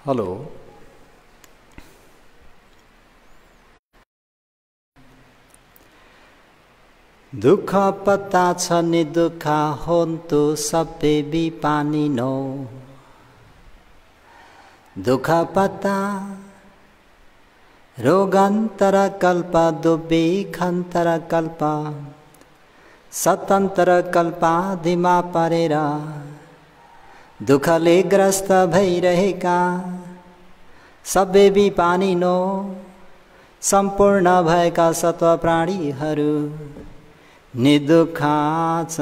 Hello, दुःख पत्ता छ नि दुःख होन्तु सबै बिपानी नो। दुःख पत्ता रोगान्तर कल्प दुर्भिक्षान्तर कल्प सतन्तर कल्पादिमा परेर दुःखले ग्रस्त भइरहेका सबै बिपानी नो। सम्पूर्ण भएका सत्व प्राणीहरू निदुःख छ।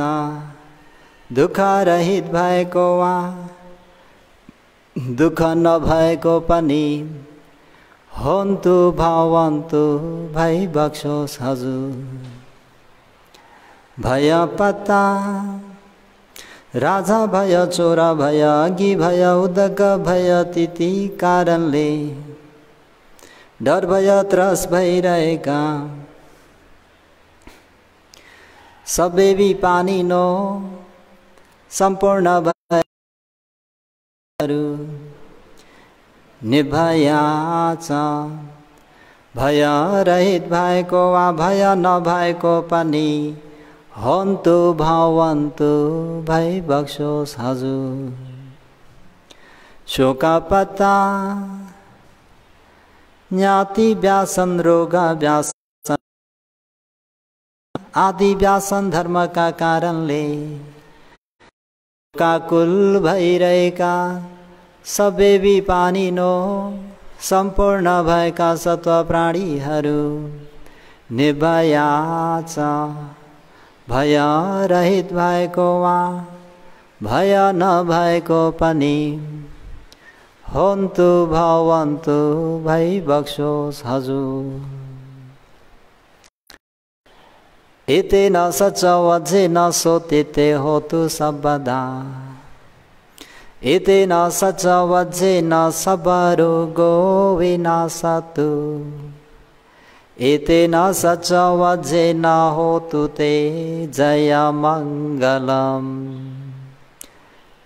दुःख रहित भएको वा दुःख नभएको पनि होन्तु भवन्तु भई बक्सोस् हजुर। भय पत्ता राजा भय चोर भय अघि भय उदक भय तिति कारणले डर भय त्रस भइरहेका सबै बिपानी नो। सम्पूर्ण भयहरू निर्भया छ। भय रहित भएको वा भय नभएको पनि होन्तु भवन्तु भई बक्सोस् हजुर। शोक पत्ता ज्ञाति व्यासन रोग व्यासन आदि व्यासन धर्मका कारणले काकुल भइरहेका सबै बिपानी नो। सम्पूर्ण भएका सत्व प्राणीहरू निर्भया छ। भय रहित भएको वा भय नभएको पनि होन्तु भवन्तु भई बक्सोस् हजुर। एतेन सच वजेन सोतेते होतु सर्वदा। एतेन सच वजेन सबरोगो विनाशतु। एतेन सच वजेन होतु ते जय मङ्गलम्।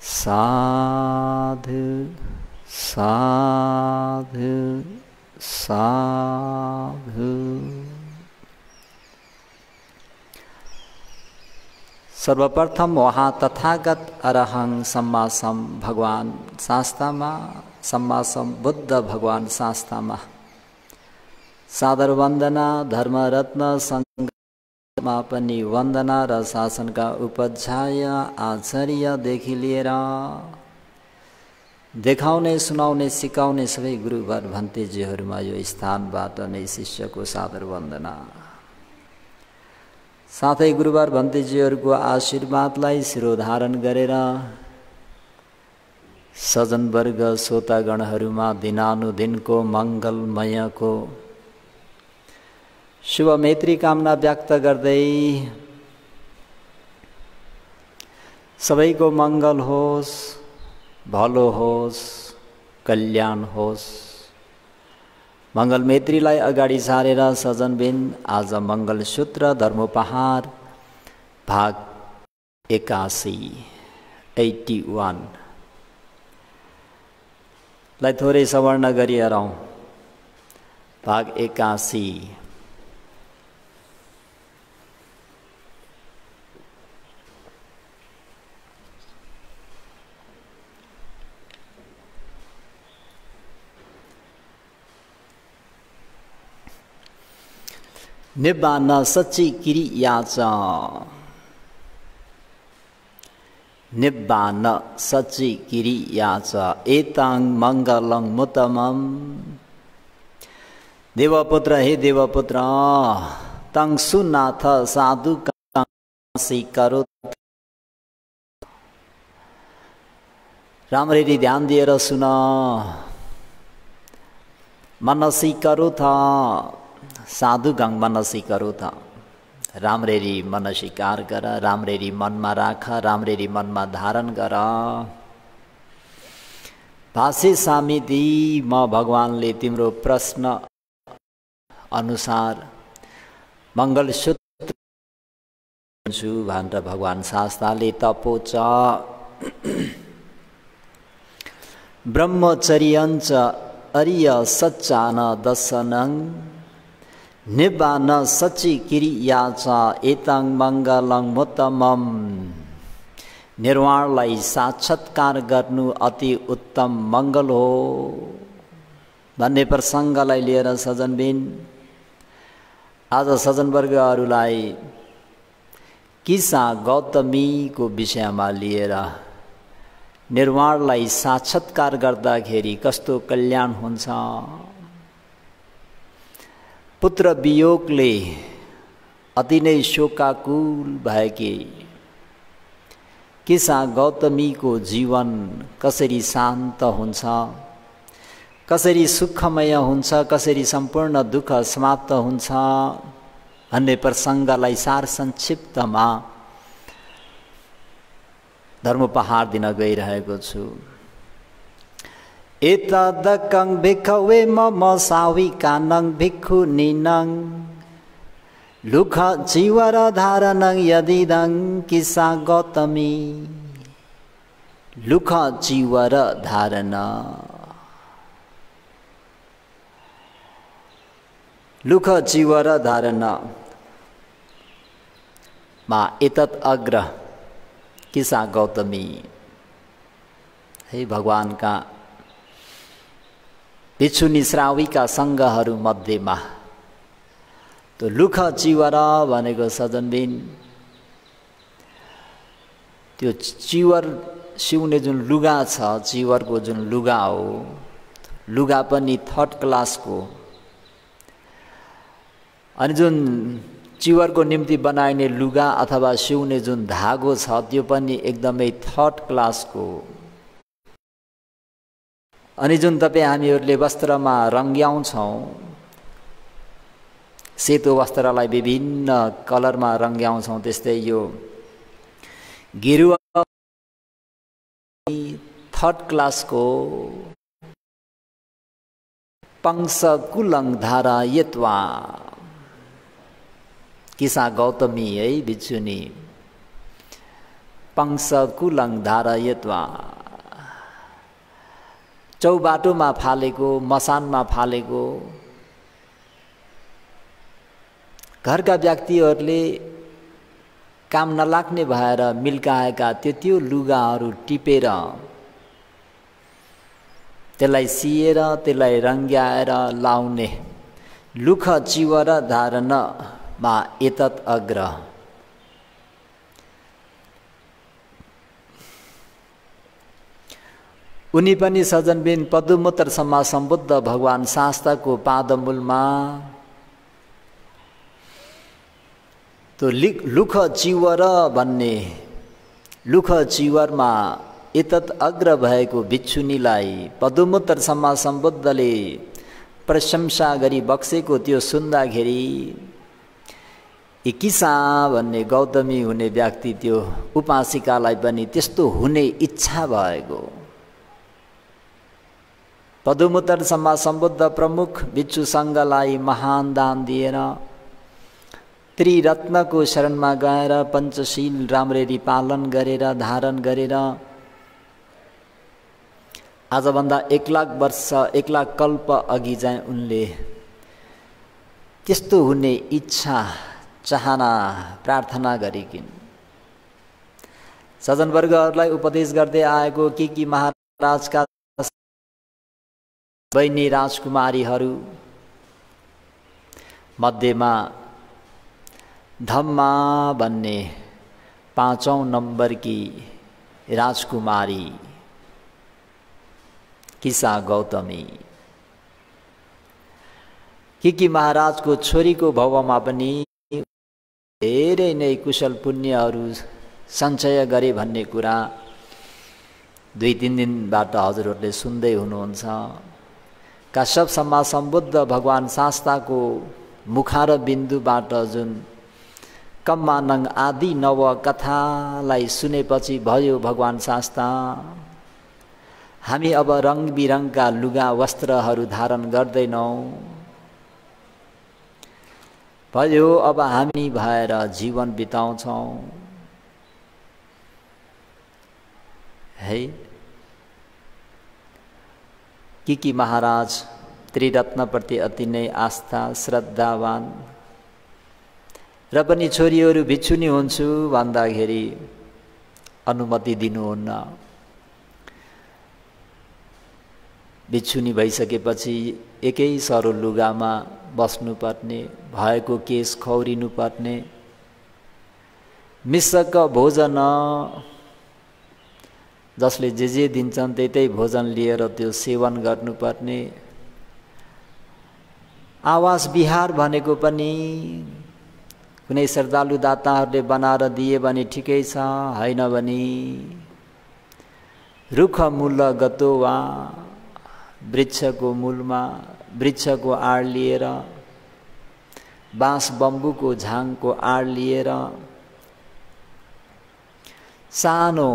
साधु साधु साधु। सर्वप्रथम वहाँ तथागत अरहं सम्मा सम भगवान शास्त्रमा सम्मा सम बुद्ध भगवान शास्त्रमा सादर वन्दना धर्मरत्न सङ्घमा पनि वन्दना र शासनका उपाध्याय आचार्यदेखि लिएर देखाउने सुनाउने सिकाउने सबै गुरुवर भन्तेजीहरूमा यो स्थानबाट नै शिष्यको सादर वन्दना। साथै गुरुवर भन्तेजीहरूको आशीर्वादलाई शिरोधारण गरेर सज्जनवर्ग श्रोतागणहरूमा दिनानुदिनको मङ्गलमयको शुभ मैत्री कामना व्यक्त गर्दै सबैको मङ्गल होस्, भलो होस्, कल्याण होस्। मङ्गल मैत्रीलाई अगाडि सारेर सज्जनबिन आज मङ्गलसूत्र धर्मोपहार भाग 81 लाई थोरै सवर्ण गरिहेरौँ। भाग 81 निब्बान सच्ची क्रिया च। निब्बान सच्ची क्रिया च एतां मङ्गलं मुतमं। देवपुत्र हे देवपुत्र तं सुनाथ साधु करो। राम्ररी ध्यान दिएर सुन। मनसी करो था साधु गङ मनसी करो था। राम्ररी मन स्वीकार गर, राम्ररी मनमा राख, राम्ररी मनमा धारण गर। भाषे सामिति म भगवानले तिम्रो प्रश्न अनुसार मङ्गलसूत्र छु भनेर भगवान् शास्ताले तपोच ब्रह्मचर्यञ्च अरिय सच्चान दशनं निब्बान सचि क्रिया च एतं मङ्गलं मुत्तमम्। निर्वाणलाई साक्षात्कार गर्नु अति उत्तम मङ्गल हो भन्ने प्रसङ्गलाई लिएर सज्जनबिन आज सज्जनवर्गहरूलाई किसा गौतमीको विषयमा लिएर निर्वाणलाई साक्षात्कार गर्दाखेरि कस्तो कल्याण हुन्छ, पुत्र वियोगले अति नै शोकाकुल भएकी किसा गौतमीको जीवन कसरी शान्त हुन्छ, कसरी सुखमय हुन्छ, कसरी सम्पूर्ण दुःख समाप्त हुन्छ भन्ने प्रसङ्गलाई सार संक्षिप्तमा धर्मोपहार दिन गइरहेको छु। एतदकं भिक्खवे मम साविकानं भिक्खुनीनं लुख जीवर धारणं यदिदं किसा गौतमी। लुख जीवर धारण, लुख जीवर धारण मा एतत् अग्र किसा गौतमी। हे भगवानका भिक्षुनी श्राविका सङ्घहरू मध्येमा त्यो लुख चिवर भनेको सजनबिन त्यो चिवर सिउने जुन लुगा छ, चिवरको जुन लुगा हो, लुगा पनि थर्ड क्लासको, अनि जुन चिवरको निम्ति बनाइने लुगा अथवा सिउने जुन धागो छ त्यो पनि एकदमै थर्ड क्लासको। अनि जुन तपाईँ हामीहरूले वस्त्रमा रङ्ग्याउँछौँ, सेतो वस्त्रलाई विभिन्न कलरमा रङ्ग्याउँछौँ, त्यस्तै यो गेरुवा थर्ड क्लासको। पंस कुलं धारयित्वा किसा गौतमी है भिक्षुनी। पंस कुलं धारयित्वा चौबाटोमा फालेको, मसानमा फालेको, घरका व्यक्तिहरूले काम नलाग्ने भएर मिल्काएका त्यो लुगाहरू टिपेर त्यसलाई सिएर त्यसलाई रङ्ग्याएर लाउने लुख चिवर धारण मा एतत् अग्र। उनी पनि सज्जनबिन पदुमोत्तरसम्म सम्बुद्ध भगवान् शास्ताको पादमूलमा त्यो लुख चिवर भन्ने लुख चिवरमा एतत् अग्र भएको भिक्षुनीलाई पदुमोत्तरसम्म सम्बुद्धले प्रशंसा गरी बक्सेको त्यो सुन्दाखेरि किसा भन्ने गौतमी हुने व्यक्ति त्यो उपासिकालाई पनि त्यस्तो हुने इच्छा भएको। पदुमोत्तरसम्म सम्बुद्ध प्रमुख भिक्षु सङ्घलाई महान दान दिएर त्रिरत्नको शरणमा गएर पञ्चशील राम्ररी पालन गरेर धारण गरेर आजभन्दा 1,00,000 वर्ष 1,00,000 कल्प अघि चाहिँ उनले त्यस्तो हुने इच्छा चाहना प्रार्थना गरेकिन्। सज्जनवर्गहरूलाई उपदेश गर्दै आएको कि महाराजका बहिनी राजकुमारीहरू मध्येमा धम्मा भन्ने 5औं नम्बरकी राजकुमारी किसा गौतमी। कि महाराजको छोरीको भवमा पनि धेरै नै कुशल पुण्यहरू सञ्चय गरे भन्ने कुरा 2-3 दिनबाट हजुरहरूले सुन्दै हुनुहुन्छ। काश्यपसम्म सम्बुद्ध भगवान् शास्ताको मुखार बिन्दुबाट जुन कम्मानङ आदि नव कथालाई सुनेपछि भयो भगवान् शास्ता हामी अब रङ बिरङका लुगा वस्त्रहरू धारण गर्दैनौँ, भयो अब हामी भएर जीवन बिताउँछौँ है। कि महाराज त्रिरत्नप्रति अति नै आस्था श्रद्धावान र पनि छोरीहरू भिक्षुनी हुन्छु भन्दाखेरि अनुमति दिनुहुन्न। भिक्षुनी भइसकेपछि एकै सरो लुगामा बस्नुपर्ने, भएको केस खौरिनुपर्ने, मिसक भोजन जसले जे दिन्छन् त्यही भोजन लिएर त्यो सेवन गर्नुपर्ने। आवास विहार भनेको पनि कुनै श्रद्धालु दाताहरूले बनाएर दिए भने ठिकै छ, हैन भने रुख मूल गतो वा वृक्षको मूलमा वृक्षको आड लिएर, बाँस बम्बुको झाङको आड लिएर सानो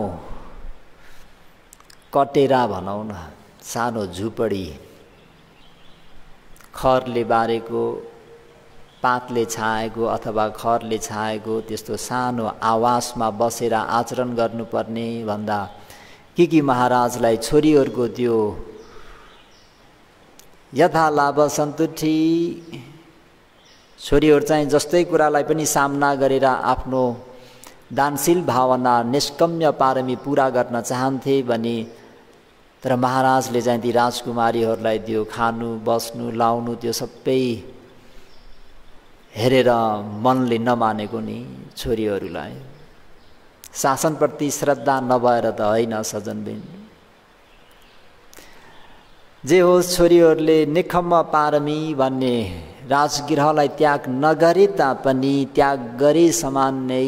कटेरा भनौँ न, सानो झुपडी, खरले बारेको, पातले छाएको अथवा खरले छाएको त्यस्तो सानो आवासमा बसेर आचरण गर्नुपर्ने भन्दा कि महाराजलाई छोरीहरूको त्यो यथा लाभ सन्तुष्टि, छोरीहरू चाहिँ जस्तै कुरालाई पनि सामना गरेर आफ्नो दानशील भावना निष्कम्य पारमी पूरा गर्न चाहन्थे भने, तर महाराजले चाहिँ ती राजकुमारीहरूलाई त्यो खानु बस्नु लाउनु त्यो सबै हेरेर मनले नमानेको नि छोरीहरूलाई। शासनप्रति श्रद्धा नभएर त होइन सजनबिन। जे होस् छोरीहरूले निखम्म पारमी भन्ने राजगृहलाई त्याग नगरे तापनि त्याग गरे समान नै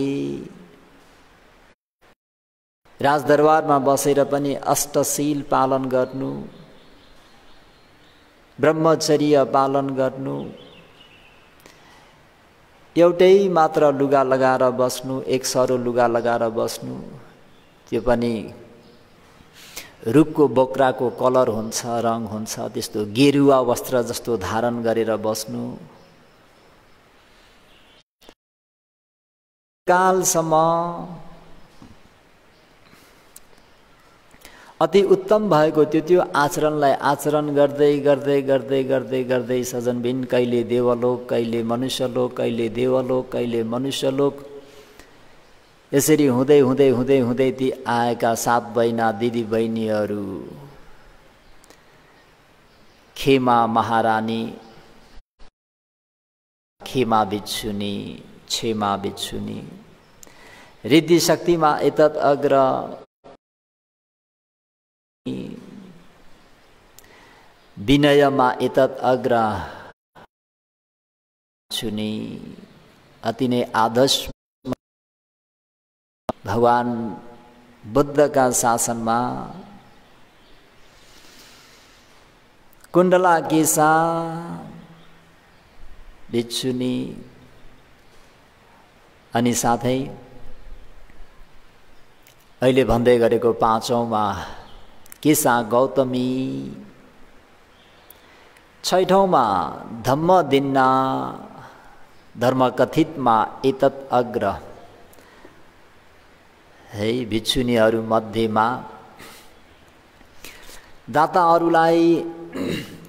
राजदरबारमा बसेर पनि अष्टशील पालन गर्नु, ब्रह्मचर्य पालन गर्नु, एउटै मात्र लुगा लगाएर बस्नु, एक सरो लुगा लगाएर बस्नु, त्यो पनि रुखको बोक्राको कलर हुन्छ, रङ हुन्छ, त्यस्तो गेरुवा वस्त्र जस्तो धारण गरेर बस्नु, कालसम्म अति उत्तम भएको त्यो आचरणलाई आचरण गर्दै गर्दै गर्दै गर्दै गर्दै सजनबिन कहिले देवलोक, कहिले मनुष्यलोक, कहिले देवलोक, कहिले मनुष्यलोक, यसरी हुँदै हुँदै हुँदै हुँदै ती आएका 7 बहिना दिदी बहिनीहरू खेमा महारानी, खेमा भिक्षुनी, क्षेमा भिक्षुनी, रिद्धि शक्तिमा एतत् अग्र, विनयमा एतत् अग्र भिक्षुनी, अति नै आदर्श भगवान बुद्धका शासनमा कुण्डला केसा भिक्षुनी अनि साथै अहिले भन्दै गरेको 5औंमा केसा गौतमी, 6औंमा धम्मदिन्ना, धर्मकथितमा एतत् अग्र है। भिक्षुनीहरू मध्येमा दाताहरूलाई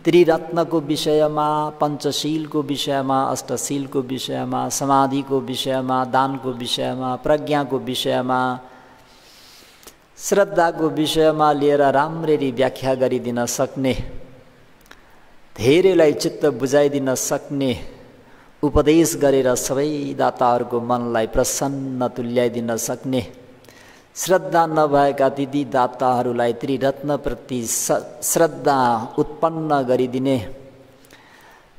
त्रिरत्नको विषयमा, पञ्चशीलको विषयमा, अष्टशीलको विषयमा, समाधिको विषयमा, दानको विषयमा, प्रज्ञाको विषयमा, श्रद्धाको विषयमा लिएर राम्ररी व्याख्या गरिदिन सक्ने, धेरैलाई चित्त बुझाइदिन सक्ने, उपदेश गरेर सबै दाताहरूको मनलाई प्रसन्न तुल्याइदिन सक्ने, श्रद्धा नभएका दिदी दाताहरूलाई त्रिरत्नप्रति श्रद्धा उत्पन्न गरिदिने,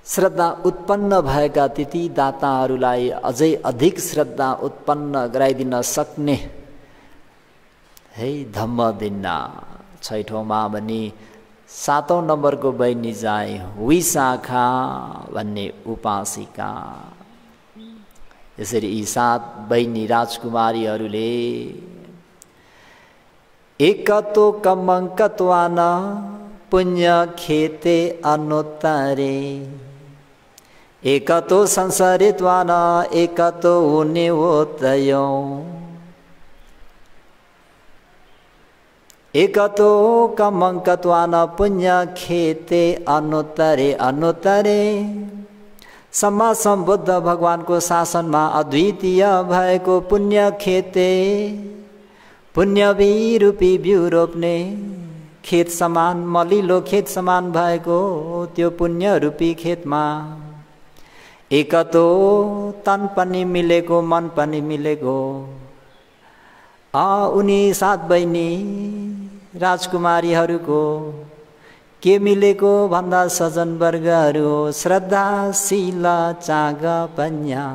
श्रद्धा उत्पन्न भएका तिथि दाताहरूलाई अझै अधिक श्रद्धा उत्पन्न गराइदिन सक्ने है। धम्मदिन्ना 6औंमा भने 7औं नम्बरको बहिनी चाहिँ विशाखा भन्ने उपासिका। यसरी यी 7 बहिनी राजकुमारीहरूले एकतो कमङ्कत्वान पुण्य खेते अनुत्तरे एकतो संसारित्वान एकतो उन्नेवोतयो एकतो कमंकत्वान पुण्य खेते अनुत्तरे अनुत्तरे सम्मा सम्बुद्ध भगवानको शासनमा अद्वितीय भएको पुण्य खेते पुण्य विरूपी बिउ रोप्ने खेत समान मलिलो खेत समान भएको त्यो पुण्य रूपी खेतमा एकतो तन पनि मिलेको मन पनि मिलेको उनी 7 बहिनी राजकुमारीहरूको के मिलेको भन्दा सजन वर्गहरू हो श्रद्धाशील चाग पन्या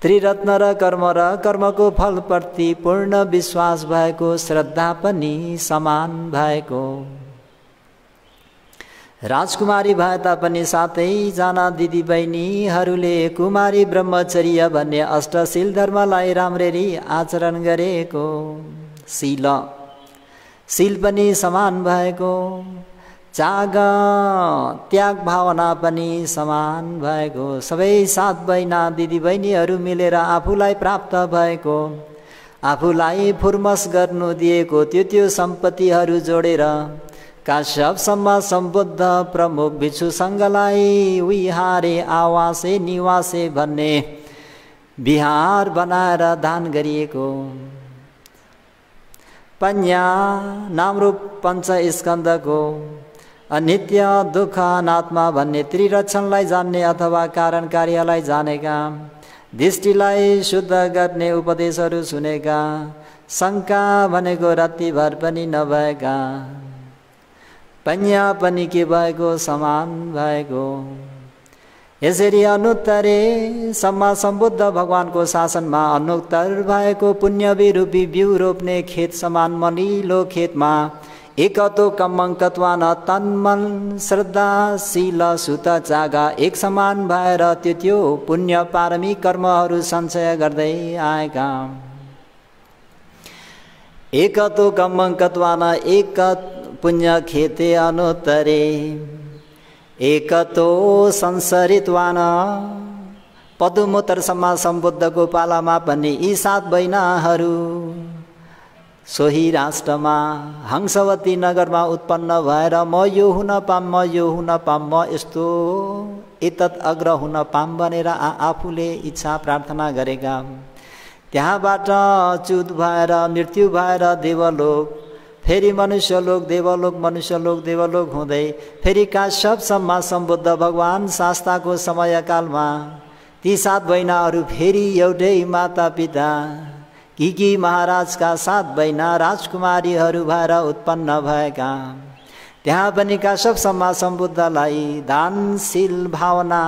त्रिरत्न र कर्मको फलप्रति पूर्ण विश्वास भएको श्रद्धा पनि समान भएको राजकुमारी भए तापनि 7 जना दिदी बहिनीहरूले कुमारी ब्रह्मचर्य भन्ने अष्टशील धर्मलाई राम्ररी आचरण गरेको शील पनि समान भएको त्याग भावना पनि समान भएको सबै 7 बहिना दिदी बहिनीहरू मिलेर आफूलाई प्राप्त भएको आफूलाई फुर्मस गर्नु दिएको त्यो सम्पत्तिहरू जोडेर काश्यपसम्म सम्बुद्ध प्रमुख भिक्षु सङ्घलाई विहारे आवासे निवासे भन्ने विहार बनाएर दान गरिएको पन्या नामरूप पञ्च स्कन्धको अनित्य दुःख अनात्मा भन्ने त्रिलक्षणलाई जान्ने अथवा कारण कार्यलाई जानेका दृष्टिलाई शुद्ध गर्ने उपदेशहरू सुनेका शङ्का भनेको रातिभर पनि नभएका पन्या पनि के भएको समान भएको यसरी अनुत्तरे सम्मा सम्बुद्ध भगवानको शासनमा अनुत्तर भएको पुण्य विरूपी बिउ रोप्ने खेत समान मलिलो खेतमा एकतो कमंकत्वान तन्मन श्रद्धाशील सुत चागा एक समान भएर त्यो पुण्य पारमी कर्महरू सञ्चय गर्दै आएका एकतो कमंकत्वान एक पुण्य खेते अनुत्तरे एकतो संसरित्वान पदुमोत्तर सम्मा सम्बुद्धको पालामा पनि यी 7 बहिनाहरू सोही राष्ट्रमा हंसवती नगरमा उत्पन्न भएर म यो हुन पाम म यस्तो एतत् अग्र हुन पाम भनेर आफूले इच्छा प्रार्थना गरेका त्यहाँबाट च्युत भएर मृत्यु भएर देवलोक फेरि मनुष्यलोक देवलोक हुँदै फेरि काश्यपसम्म सम्बुद्ध भगवान शास्ताको समयकालमा ती 7 बहिनाहरू फेरि एउटै माता पिता कि महाराजका 7 बहिना राजकुमारीहरू भएर उत्पन्न भएका त्यहाँ पनि काश्यपसम्म सम्बुद्धलाई दानशील भावना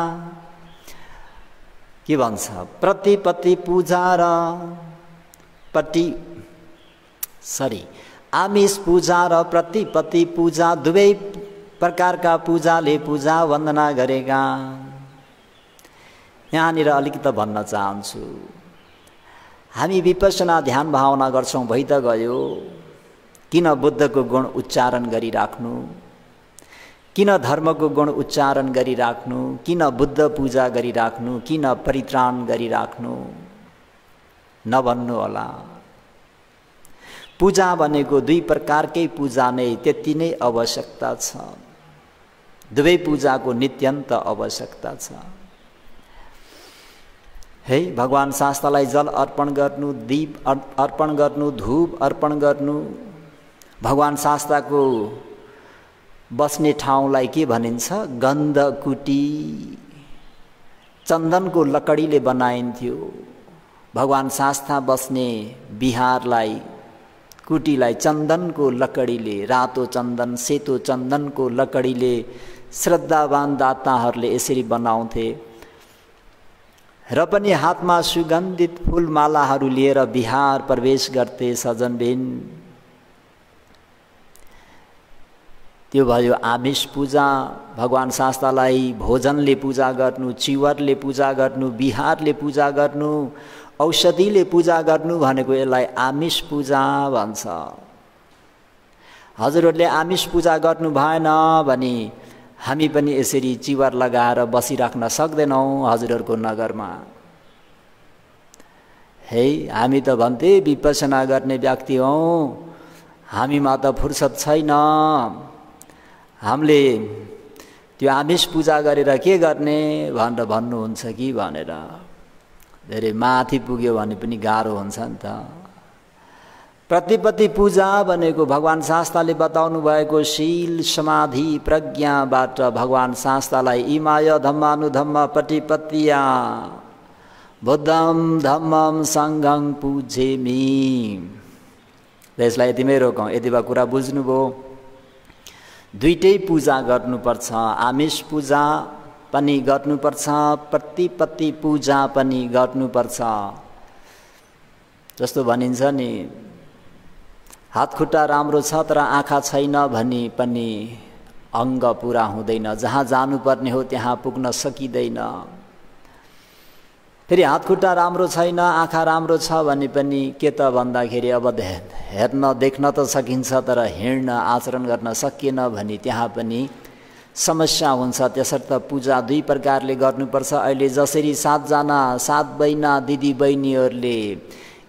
के भन्छ प्रतिपत्ति पूजा र आमिष पूजा र प्रतिपत्ति पूजा दुवै प्रकारका पूजाले पूजा वन्दना गरेका यहाँनिर अलिकति भन्न चाहन्छु हामी विपश्यना ध्यान भावना गर्छौं भइ त गयो किन बुद्धको गुण उच्चारण गरिराख्नु किन धर्मको गुण उच्चारण गरिराख्नु किन बुद्ध पूजा गरिराख्नु किन परित्राण गरिराख्नु नभन्नु होला पूजा भनेको 2 प्रकारकै पूजा नै त्यति नै आवश्यकता छ दुवै पूजाको नित्यन्त आवश्यकता छ है भगवान शास्त्रलाई जल अर्पण गर्नु दीप अर्पण गर्नु धूप अर्पण गर्नु भगवान शास्त्रको बस्ने ठाउँलाई के भनिन्छ गन्धकुटी चन्दनको लकडीले बनाइन्थ्यो भगवान शास्त्र बस्ने बिहारलाई कुटीलाई चन्दनको लकडीले रातो चन्दन सेतो चन्दनको लकडीले श्रद्धावान दाताहरूले यसरी बनाउँथे र पनि हातमा सुगन्धित फूलमालाहरू लिएर बिहार प्रवेश गर्थे सजनबिन त्यो भयो आमिष पूजा भगवान शास्त्रलाई भोजनले पूजा गर्नु चिवरले पूजा गर्नु बिहारले पूजा गर्नु औषधिले पूजा गर्नु भनेको यसलाई आमिष पूजा भन्छ हजुरहरूले आमिष पूजा गर्नु भएन भने हामी पनि यसरी चिवर लगाएर बसिराख्न सक्दैनौँ हजुरहरूको नगरमा। है हामी त भन्थे विपसना गर्ने व्यक्ति हौँ, हामीमा त फुर्सद छैन, हामीले त्यो आमिष पूजा गरेर के गर्ने भनेर भन्नुहुन्छ कि भनेर। धेरै माथि पुग्यो भने पनि गाह्रो हुन्छ नि त। प्रतिपत्ति पूजा भनेको भगवान शास्त्रले बताउनु भएको शील समाधि प्रज्ञाबाट भगवान शास्त्रलाई इमाय धम्मानुधम्म प्रतिपत्तिया बुद्धम धम्मम सङ्घं पूजेमि। यसलाई यतिमै रोकौँ। यति भए कुरा बुझ्नुभयो। दुईटै पूजा गर्नुपर्छ, आमिष पूजा पनि गर्नुपर्छ, प्रतिपत्ति पूजा पनि गर्नुपर्छ। जस्तो भनिन्छ नि, हात खुट्टा राम्रो छ तर आँखा छैन भनी पनि अङ्ग पुरा हुँदैन, जहाँ जानुपर्ने हो त्यहाँ पुग्न सकिँदैन। फेरि हात खुट्टा राम्रो छैन, आँखा राम्रो छ भने पनि के त भन्दाखेरि अब हेर्न देख्न त सकिन्छ तर हिँड्न आचरण गर्न सकिएन भने त्यहाँ पनि समस्या हुन्छ। त्यसर्थ पूजा दुई प्रकारले गर्नुपर्छ। अहिले जसरी 7 जना 7 बहिना दिदी बहिनीहरूले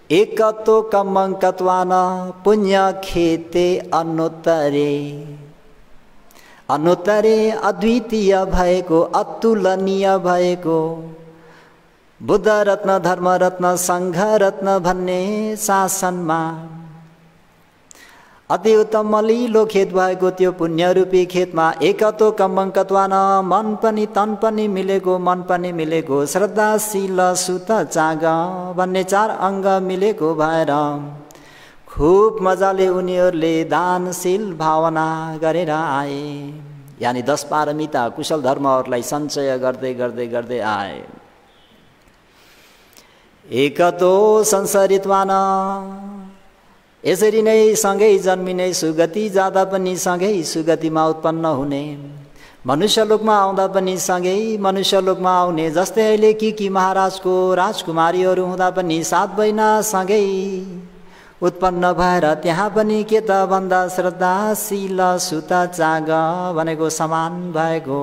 एकतो कम्मङ्कत्वान पुण्य खेते अनुत्तरे, अनुत्तरे अद्वितीय भएको अतुलनीय भएको बुद्ध रत्न धर्म रत्न सङ्घ रत्न भन्ने शासनमा अति उत्तम मलिलो खेत भएको त्यो पुण्यरूपी खेतमा एकतो कम्मङ्कत्वान मन पनि तन पनि मिलेको, मन पनि मिलेको, श्रद्धाशील सुत चाग भन्ने 4 अङ्ग मिलेको भएर खुब मजाले उनीहरूले दानशील भावना गरेर आए। यानि 10 पारमिता कुशल धर्महरूलाई सञ्चय गर्दै गर्दै गर्दै आए। एकतो संसारित्वान, यसरी नै सँगै जन्मिने, सुगति जाँदा पनि सँगै सुगतिमा उत्पन्न हुने, मनुष्यलोकमा आउँदा पनि सँगै मनुष्यलोकमा आउने। जस्तै अहिले कि महाराजको राजकुमारीहरू हुँदा पनि 7 बहिना सँगै उत्पन्न भएर त्यहाँ पनि के त भन्दा श्रद्धाशील सुत चाग भनेको समान भएको,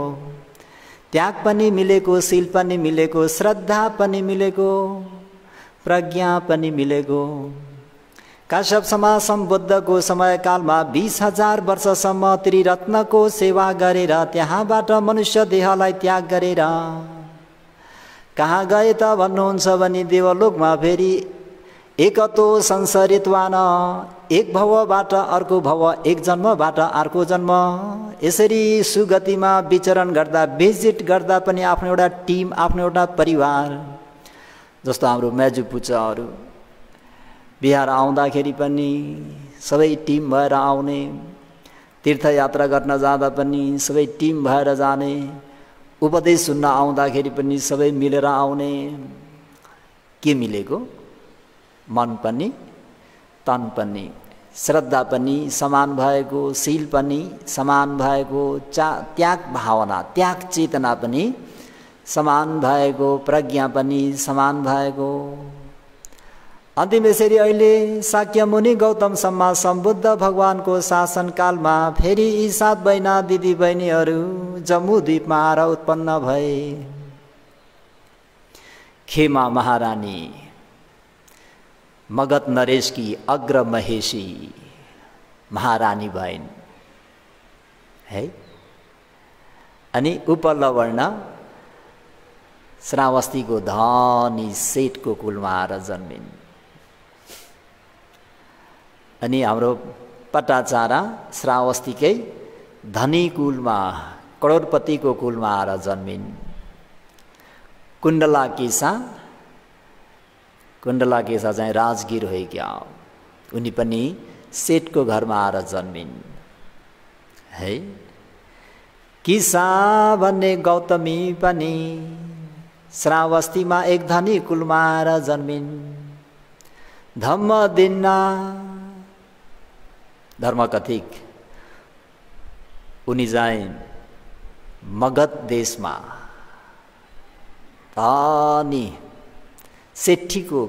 त्याग पनि मिलेको, शील पनि मिलेको, श्रद्धा पनि मिलेको, प्रज्ञा पनि मिलेको। काश्यप समासम बुद्धको समयकालमा 20,000 वर्षसम्म त्रिरत्नको सेवा गरेर त्यहाँबाट मनुष्य देहलाई त्याग गरेर कहाँ गए त भन्नुहुन्छ भने देवलोकमा फेरि एकतो संसारित्वान, एक भवबाट अर्को भव, एक जन्मबाट अर्को जन्म, यसरी सुगतिमा विचरण गर्दा भिजिट गर्दा पनि आफ्नो एउटा टिम, आफ्नो एउटा परिवार। जस्तो हाम्रो मेजु पुचाहरू बिहार आउँदाखेरि पनि सबै टिम भएर आउने, तीर्थयात्रा गर्न जाँदा पनि सबै टिम भएर जाने, उपदेश सुन्न आउँदाखेरि पनि सबै मिलेर आउने। के मिलेको? मन पनि तन पनि, श्रद्धा पनि समान भएको, शील पनि समान भएको, त्याग भावना त्याग चेतना पनि समान भएको, प्रज्ञा पनि समान भएको। अन्तिम यसरी अहिले शाक्य मुनि गौतम सम्मा सम्बुद्ध भगवानको शासनकालमा फेरि यी 7 बहिना दिदी बहिनीहरू जम्मू द्वीपमा आएर उत्पन्न भए। खेमा महारानी मगध नरेशकी अग्र महेशी महारानी भइन् है। अनि उपलवर्ण श्रावस्तीको धनी सेठको कुलमा आएर जन्मिन्। अनि हाम्रो पटाचारा श्रावस्तीकै धनी कुलमा, करोडपतिको कुलमा आएर जन्मिन्। कुण्डला केसा चाहिँ राजगिर हो क्या, उनी पनि सेठको घरमा आएर जन्मिन् है। किसा भन्ने गौतमी पनि श्रावस्तीमा एक धनी कुलमा आएर जन्मिन्। धम्मदिन्ना धर्मकथिक उनी चाहिँ मगध देशमा धनी सेठीको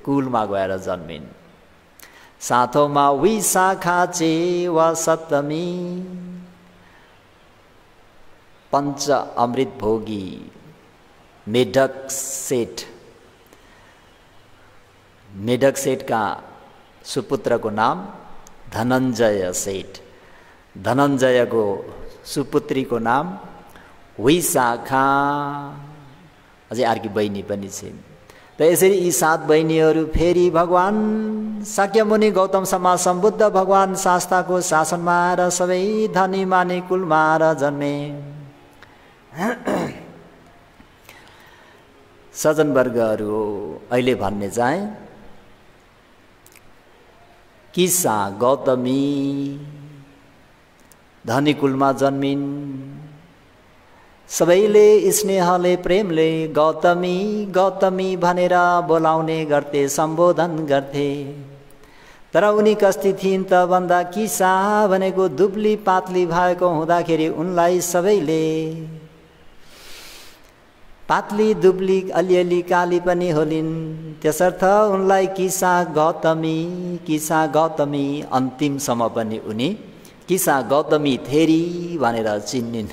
कुलमा गएर जन्मिन्। साथौमा विशाखा चे वा सप्तमी, पञ्च अमृत भोगी मेढक सेठका सुपुत्रको नाम धनञ्जय सेठ। धनञ्जयको सुपुत्रीको नाम विशाखा, अझै अर्की बहिनी पनि छिन्। त यसरी यी 7 बहिनीहरू फेरि भगवान शाक्यमुनि गौतम समाज सम्बुद्ध भगवान शास्ताको शासनमा आएर सबै धनी मानी कुलमा आएर जन्मे। सज्जनवर्गहरू अहिले भन्ने चाहिँ किसा गौतमी धनी कुलमा जन्मिन्। सबैले स्नेहले प्रेमले गौतमी गौतमी भनेर बोलाउने गर्थे, सम्बोधन गर्थे। तर उनी कस्ती थिइन् त भन्दा किसा भनेको दुब्ली पातली भएको हुँदाखेरि उनलाई सबैले पातली दुब्ली अलिअलि काली पनि होलिन्, त्यसर्थ उनलाई किसा गौतमी अन्तिमसम्म पनि उनी किसा गौतमी थेरी भनेर चिन्निन्।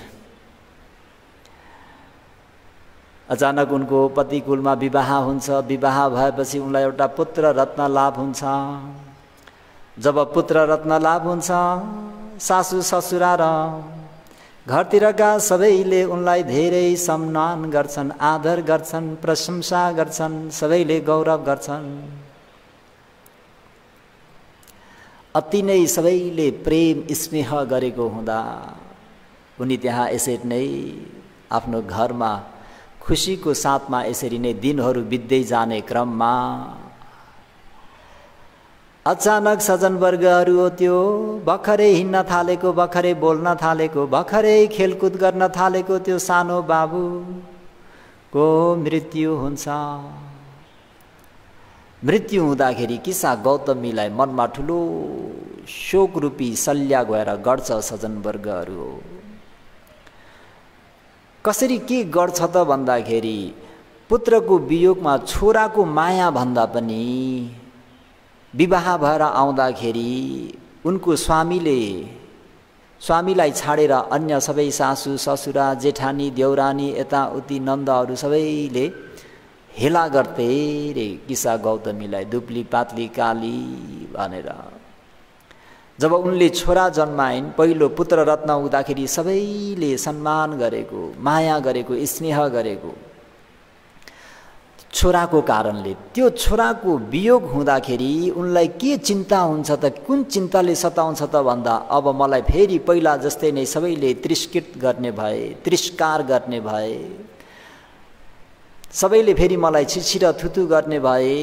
अचानक उनको पतिकुलमा विवाह हुन्छ। विवाह भएपछि उनलाई एउटा पुत्र रत्न लाभ हुन्छ। जब पुत्र रत्न लाभ हुन्छ, सासु ससुरा र घरतिरका सबैले उनलाई धेरै सम्मान गर्छन्, आदर गर्छन्, प्रशंसा गर्छन्, सबैले गौरव गर्छन्। अति नै सबैले प्रेम स्नेह गरेको हुँदा उनी त्यहाँ यसरी नै आफ्नो घरमा खुसीको साथमा यसरी नै दिनहरू बित्दै जाने क्रममा अचानक सज्जनवर्गहरू त्यो भर्खरै हिँड्न थालेको, भर्खरै बोल्न थालेको, भर्खरै खेलकुद गर्न थालेको त्यो सानो बाबुको मृत्यु हुन्छ। मृत्यु हुँदाखेरि किसा गौतमीलाई मनमा ठुलो शोकरूपी शल्या गएर गर्छ। सज्जनवर्गहरू कसरी के गर्छ त भन्दाखेरि पुत्रको वियोगमा छोराको माया भन्दा पनि विवाह भएर आउँदाखेरि उनको स्वामीलाई छाडेर अन्य सबै सासु ससुरा जेठानी देउरानी यताउति नन्दहरू सबैले हेला गर्थे रे किसा गौतमीलाई दुब्ली पातली काली भनेर। जब उनले छोरा जन्माइन्, पहिलो पुत्र रत्न हुँदाखेरि सबैले सम्मान गरेको, माया गरेको, स्नेह गरेको छोराको कारणले, त्यो छोराको वियोग हुँदाखेरि उनलाई के चिन्ता हुन्छ त, कुन चिन्ताले सताउँछ त भन्दा अब मलाई फेरि पहिला जस्तै नै सबैले तिरस्कृत गर्ने भए, तिरस्कार गर्ने भए, सबैले फेरि मलाई छिछिर थुथु गर्ने भए,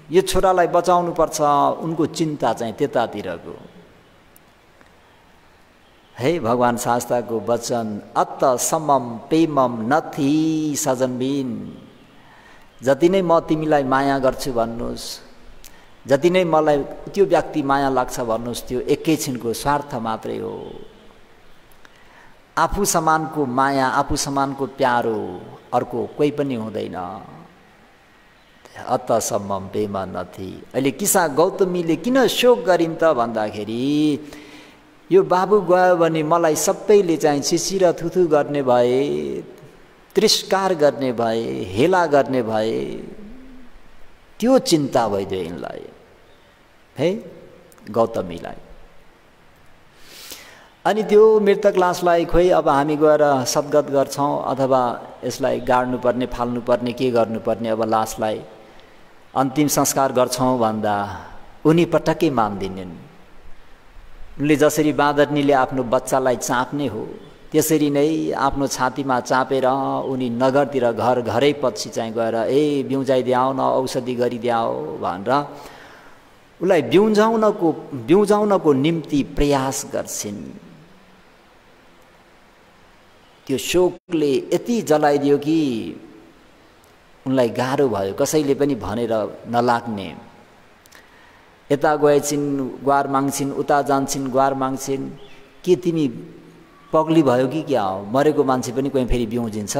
यो छोरालाई बचाउनु पर्छ। उनको चिन्ता चाहिँ त्यतातिरको। हे भगवान शास्ताको वचन, अत्त समम पेमम नथी सजनबिन, जति नै म तिमीलाई माया गर्छु भन्नुस्, जति नै मलाई त्यो व्यक्ति माया लाग्छ भन्नुस्, त्यो एकैछिनको स्वार्थ मात्रै हो। आफू समानको माया, आफू समानको प्यारो अर्को कोही पनि हुँदैन। अत सम्मम पेमा नथी। अहिले किसा गौतमीले किन शोक गरिन् त भन्दाखेरि यो बाबु गयो भने मलाई सबैले चाहिँ छिछिर थुथु गर्ने भए, तिरस्कार गर्ने भए, हेला गर्ने भए, त्यो चिन्ता भइदियो यिनलाई, है गौतमीलाई। अनि त्यो मृतक लासलाई खोइ अब हामी गएर सद्गत गर्छौँ अथवा यसलाई गाड्नुपर्ने, फाल्नुपर्ने, के गर्नुपर्ने, अब लासलाई अन्तिम संस्कार गर्छौँ भन्दा उनी पटक्कै मान्दिनन्। उनले जसरी बाँदरनीले आफ्नो बच्चालाई चाप्ने हो त्यसरी नै आफ्नो छातीमा चापेर उनी नगरतिर घरै पछि चाहिँ गएर बिउजाइदियाऊ न, औषधि गरिदियाऊ भनेर उसलाई बिउजाउनको निम्ति प्रयास गर्छिन्। त्यो शोकले यति जलाइदियो कि उनलाई गाह्रो भयो, कसैले पनि भनेर नलाग्ने। यता गएछिन् ग्वार माग्छिन्, उता जान्छन् ग्वार माग्छिन्, के तिमी पग्ली भयो कि क्या हो, मरेको मान्छे पनि कोही फेरि बिउजिन्छ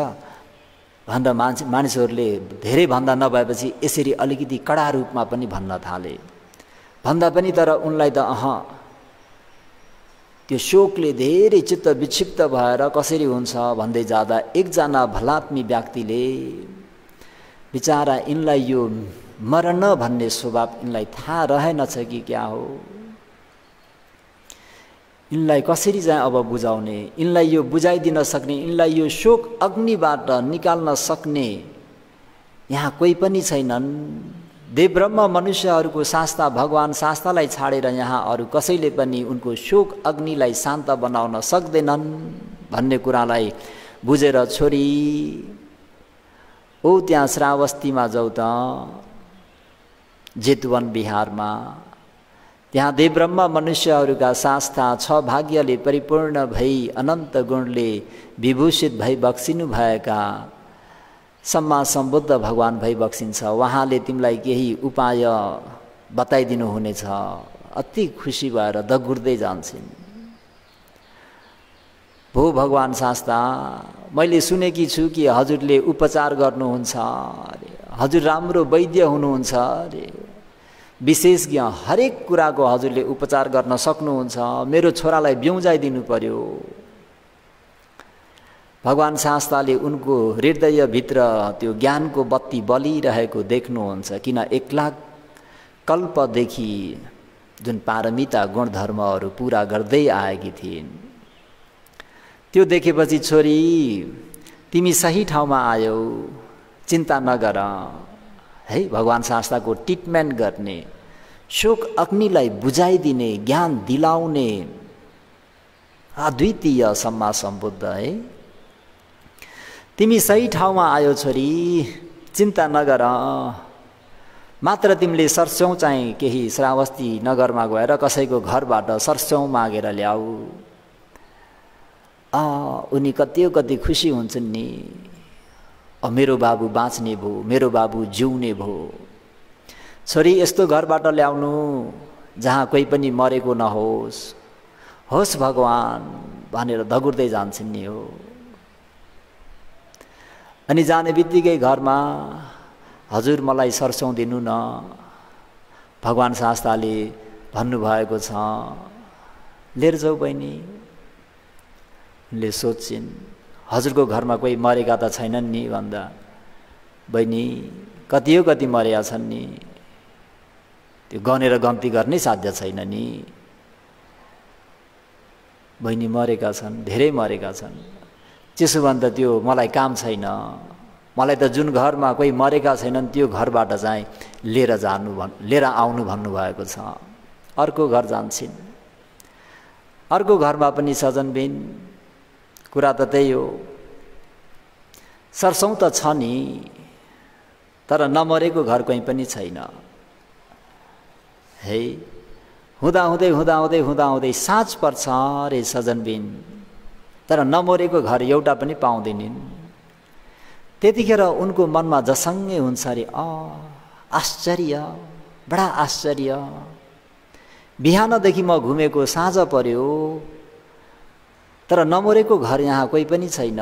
भनेर मानिसहरूले धेरै भन्दा नभएपछि यसरी अलिकति कडा रूपमा पनि भन्न थाले। भन्दा पनि तर उनलाई त त्यो शोकले धेरै चित्त विक्षिप्त भएर कसरी हुन्छ भन्दै जाँदा एकजना भलात्मी व्यक्तिले बिचारा यिनलाई यो मरण भन्ने स्वभाव यिनलाई थाहा रहेनछ कि क्या हो, यिनलाई कसरी चाहिँ अब बुझाउने, यिनलाई यो बुझाइदिन सक्ने, यिनलाई यो शोक अग्निबाट निकाल्न सक्ने यहाँ कोही पनि छैनन्। देवब्रह्म मनुष्यहरूको शास्ता भगवान शास्तालाई छाडेर यहाँ अरू कसैले पनि उनको शोक अग्निलाई शान्त बनाउन सक्दैनन् भन्ने कुरालाई बुझेर छोरी ओ त्यहाँ श्रावस्तीमा जाऊ त, जेतवन बिहारमा, त्यहाँ देवब्रह्म मनुष्यहरूका शास्ता छ भाग्यले परिपूर्ण भई अनन्त गुणले विभूषित भई बक्सिनु भएका सम्मा सम्बुद्ध भगवान भई बक्सिन्छ। उहाँले तिमीलाई केही उपाय बताइदिनु हुनेछ। अति खुसी भएर दगुर्दै जान्छन्। भो भगवान शास्ता, मैले सुनेकी छु कि हजुरले उपचार गर्नुहुन्छ अरे, हजुर राम्रो वैद्य हुनुहुन्छ अरे, विशेषज्ञ, हरेक कुराको हजुरले उपचार गर्न सक्नुहुन्छ। मेरो छोरालाई ब्याउजाइदिनु पर्यो। भगवान शास्ताले उनको हृदयभित्र त्यो ज्ञानको बत्ती बलिरहेको देख्नुहुन्छ। किन 1 लाख कल्पदेखि जुन पारमिता गुणधर्महरू पुरा गर्दै आएकी थिइन्, त्यो देखेपछि छोरी तिमी सही ठाउँमा आयौ, चिन्ता नगर है। भगवान शास्ताको ट्रिटमेन्ट गर्ने, शोक अग्निलाई बुझाइदिने, ज्ञान दिलाउने अद्वितीय सम्मा सम्बुद्ध है। तिमी सही ठाउँमा आयो छोरी, चिन्ता नगर। मात्र तिमीले सर्स्यौँ चाहिँ केही श्रावस्ती नगरमा गएर कसैको घरबाट सर्स्यौँ मागेर ल्याऊ। उनी कति खुसी हुन्छन् नि। मेरो बाबु बाँच्ने भयो, मेरो बाबु जिउने भयो। छोरी यस्तो घरबाट ल्याउनु जहाँ कोही पनि मरेको नहोस्, होस् भगवान भनेर दगुर्दै जान्छन् नि हो। अनि जाने बित्तिकै घरमा हजुर मलाई सर्स्यौँ दिनु न, भगवान शास्ताले भन्नुभएको छ, लिएर जाऊ बहिनी। ले सोच्छिन् हजुरको घरमा कोही मरेका त छैनन् नि भन्दा, बहिनी कति मरेका छन् नि, त्यो गनेर गन्ती गर्नै साध्य छैन नि। बहिनी मरेका छन्, धेरै मरेका छन्। त्यसो भन्दा त्यो मलाई काम छैन। मलाई त जुन घरमा कोही मरेका छैनन् त्यो घरबाट चाहिँ लिएर आउनु भन्नुभएको छ। अर्को घर जान्छन्। अर्को घरमा पनि सजनबिन कुरा त त्यही हो। सर्सौँ त छ नि, तर नमरेको घर कहीँ पनि छैन है। हुँदाहुँदै साँझ पर्छ रे सजनबिन, तर नमरेको घर एउटा पनि पाउँदैनन्। त्यतिखेर उनको मनमा जसङ्गै हुन्छ अरे, आश्चर्य, बडा आश्चर्य। बिहानदेखि म घुमेको, साँझ पर्यो, तर नमरेको घर यहाँ कोही पनि छैन।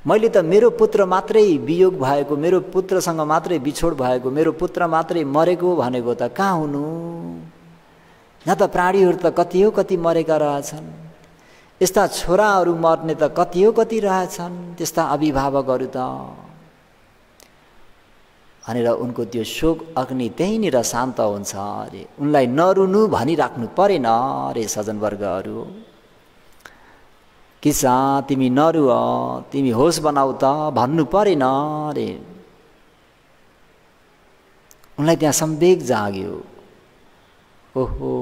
मैले त मेरो पुत्र मात्रै वियोग भएको, मेरो पुत्रसँग मात्रै बिछोड भएको, मेरो पुत्र मात्रै मरेको भनेको त कहाँ हुनु? यहाँ त प्राणीहरू त कति मरेका रहेछन्। यस्ता छोराहरू मर्ने त कति रहेछन्, त्यस्ता अभिभावकहरू त भनेर उनको त्यो शोक अग्नि त्यहीँनिर शान्त हुन्छ अरे। उनलाई नरुनु भनिराख्नु परेन अरे सजनवर्गहरू। किसा तिमी नरु, तिमी होस बनाऊ त भन्नु परेन अरे। उनलाई त्यहाँ सम्वेक जाग्यो। ओहो,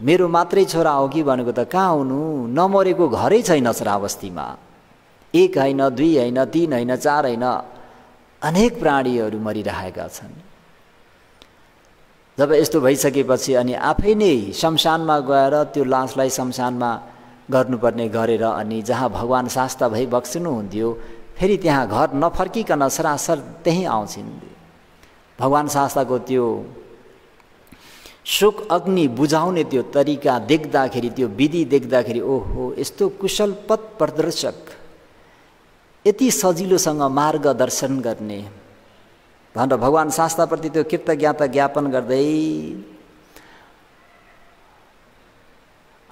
मेरो मात्रै छोरा हो कि भनेको त कहाँ हुनु? नमरेको घरै छैन श्रावस्तीमा। 1 होइन, 2 होइन, 3 होइन, 4 होइन, अनेक प्राणीहरू मरिरहेका छन्। जब यस्तो भइसकेपछि अनि आफै नै शमशानमा गएर त्यो लासलाई शमशानमा गर्नुपर्ने गरेर अनि जहाँ भगवान शास्ता भई बक्सिनुहुन्थ्यो फेरि त्यहाँ घर नफर्किकन सरासर त्यहीँ आउँछिन्। भगवान शास्ताको त्यो शोक अग्नि बुझाउने त्यो तरिका देख्दाखेरि, त्यो विधि देख्दाखेरि, ओहो, यस्तो कुशल पथ प्रदर्शक, यति सजिलोसँग मार्गदर्शन गर्ने भनेर भगवान शास्ताप्रति त्यो कृतज्ञता ज्ञापन गर्दै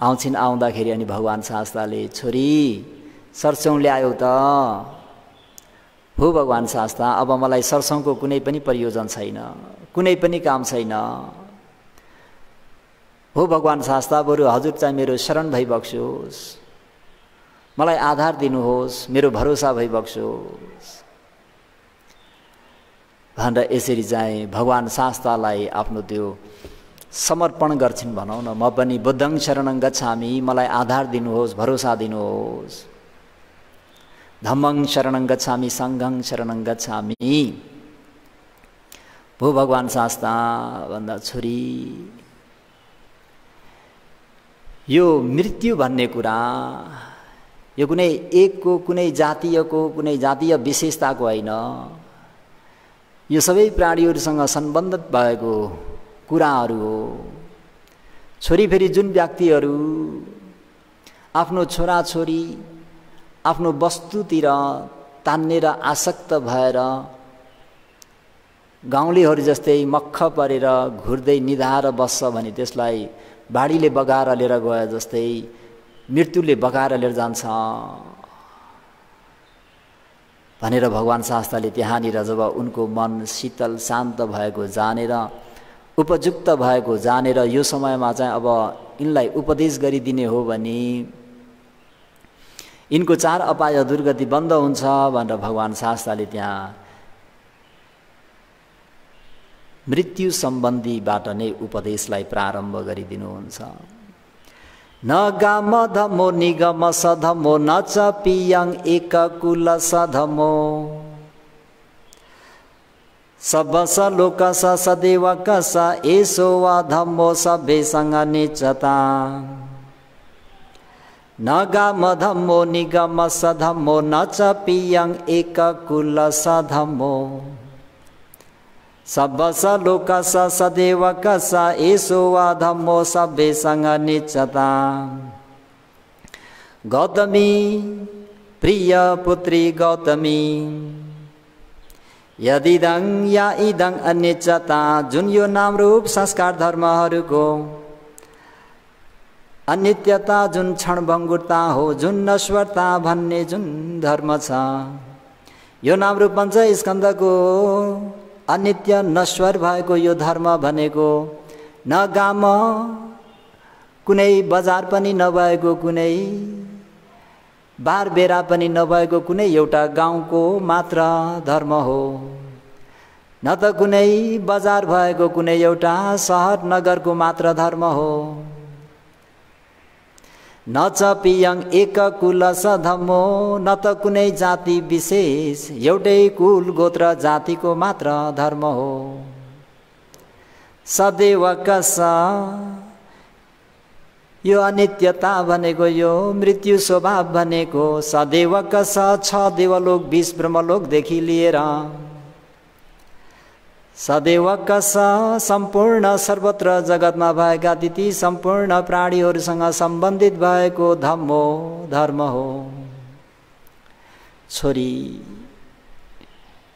आउँछिन्। आउँदाखेरि अनि भगवान् शास्ताले छोरी सर्स्यौँ ल्यायौ त? हो भगवान् शास्ता, अब मलाई सर्स्यौँको कुनै पनि प्रयोजन छैन, कुनै पनि काम छैन। हो भगवान् शास्ता, बरु हजुर चाहिँ मेरो शरण भइबक्सोस्, मलाई आधार दिनुहोस्, मेरो भरोसा भइबक्सोस् भनेर यसरी चाहिँ भगवान् शास्तालाई आफ्नो त्यो समर्पण गर्छिन् भनौँ न। म पनि बुद्धं शरणं गच्छामि, मलाई आधार दिनुहोस्, भरोसा दिनुहोस्। धम्मं शरणं गच्छामि, सङ्घं शरणं गच्छामि। भो भगवान् शास्ता भन्दा छोरी, यो मृत्यु भन्ने कुरा यो कुनै एकको, कुनै जातीयको, कुनै जातीय विशेषताको होइन। यो सबै प्राणीहरूसँग सम्बन्धित भएको कुराहरू हो। छोरी फेरि जुन व्यक्तिहरू आफ्नो छोराछोरी आफ्नो वस्तुतिर तान्नेर आसक्त भएर गाउँलेहरू जस्तै मक्ख परेर घुर्दै निधाएर बस्छ भने त्यसलाई बाढीले बगाएर लिएर गए जस्तै मृत्युले बगाएर लिएर जान्छ भनेर भगवान् शास्ताले त्यहाँनिर जब उनको मन शीतल शान्त भएको जानेर, उपयुक्त भएको जानेर यो समयमा चाहिँ अब यिनलाई उपदेश गरिदिने हो भने यिनको 4 अपाय दुर्गति बन्द हुन्छ भनेर भगवान् शास्ताले त्यहाँ मृत्यु सम्बन्धीबाट नै उपदेशलाई प्रारम्भ गरिदिनुहुन्छ। न गाम धमो निगम सधमो न च पियङ एक कुल सधमो सबस लोक सदेव कस एसो वा धम्मो सभेसँग निचता। न गाम धम्मो निगम सधमो न च पियङ एक कुल सधमो सबस लोक सदेव कस एसो वा धम्मो सभेसँग निचता। गौतमी प्रिय पुत्री गौतमी यदिदं या इदं अनिच्चता, जुन यो नाम रूप संस्कार धर्महरूको अनित्यता, जुन क्षणभङ्गुरता हो, जुन नश्वरता भन्ने जुन धर्म छ, यो नाम रूप पञ्च स्कन्धको अनित्य नश्वर भएको यो धर्म भनेको न गाम कुनै बजार पनि नभएको, कुनै बार बेरा पनि नभएको कुनै एउटा गाउँको मात्र धर्म हो, न त कुनै बजार भएको कुनै एउटा सहर नगरको मात्र धर्म हो। न च पियङ एक कुल सधमो, न त कुनै जाति विशेष एउटै कुल गोत्र जातिको मात्र धर्म हो। सदैव कस, यो अनित्यता भनेको, यो मृत्यु स्वभाव भनेको सदैव कस 6 देवलोक 20 ब्रह्मलोकदेखि लिएर सदैव कस सम्पूर्ण सर्वत्र जगतमा भएका तिथि सम्पूर्ण प्राणीहरूसँग सम्बन्धित भएको धम्मो धर्म हो। छोरी,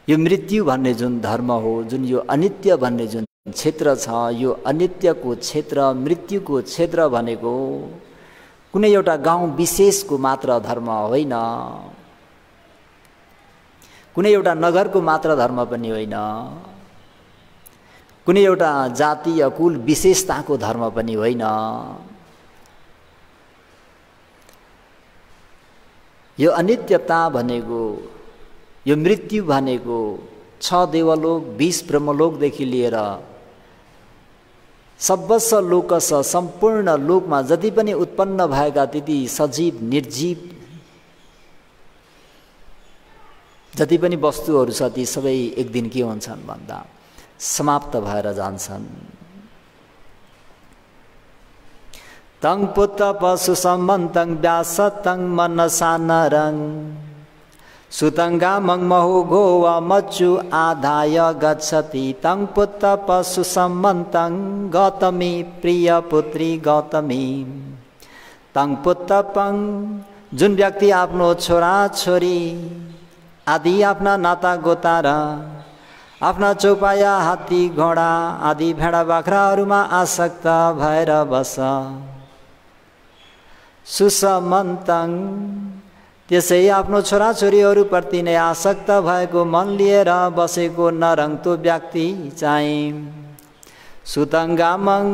यो मृत्यु भन्ने जुन धर्म हो, जुन यो अनित्य भन्ने जुन क्षेत्र छ, यो अनित्यको क्षेत्र, मृत्युको क्षेत्र भनेको कुनै एउटा गाउँ विशेषको मात्र धर्म होइन, कुनै एउटा नगरको मात्र धर्म पनि होइन, कुनै एउटा जाति या कुल विशेषताको धर्म पनि होइन। यो अनित्यता भनेको, यो मृत्यु भनेको 6 देवलोक 20 ब्रह्मलोकदेखि लिएर सबस लोकस सम्पूर्ण लोकमा जति पनि उत्पन्न भएका त्यति सजीव निर्जीव जति पनि वस्तुहरू छ ती सबै एक दिन के हुन्छन् भन्दा समाप्त भएर जान्छन्। तं पुत्र पशु सम्बन्तं व्यासतं मनसा नरं सुतंगामं महो गोवा मच्चु आधाय गच्छति। तं पुत्र पशु सम्बन्तं गौतमी प्रिय पुत्री गौतमी। तं पुत्र पं, जुन व्यक्ति आफ्नो छोरा छोरी आदि आफ्ना नाता गोतारा आफ्ना चौपाया हात्ती घोडा आदि भेडा बाख्राहरूमा आसक्त भएर बस। सुसमन्तङ त्यसै आफ्नो छोराछोरीहरूप्रति नै आसक्त भएको मन लिएर बसेको नरङ त्यो व्यक्ति चाहिँ सुतङ्गामङ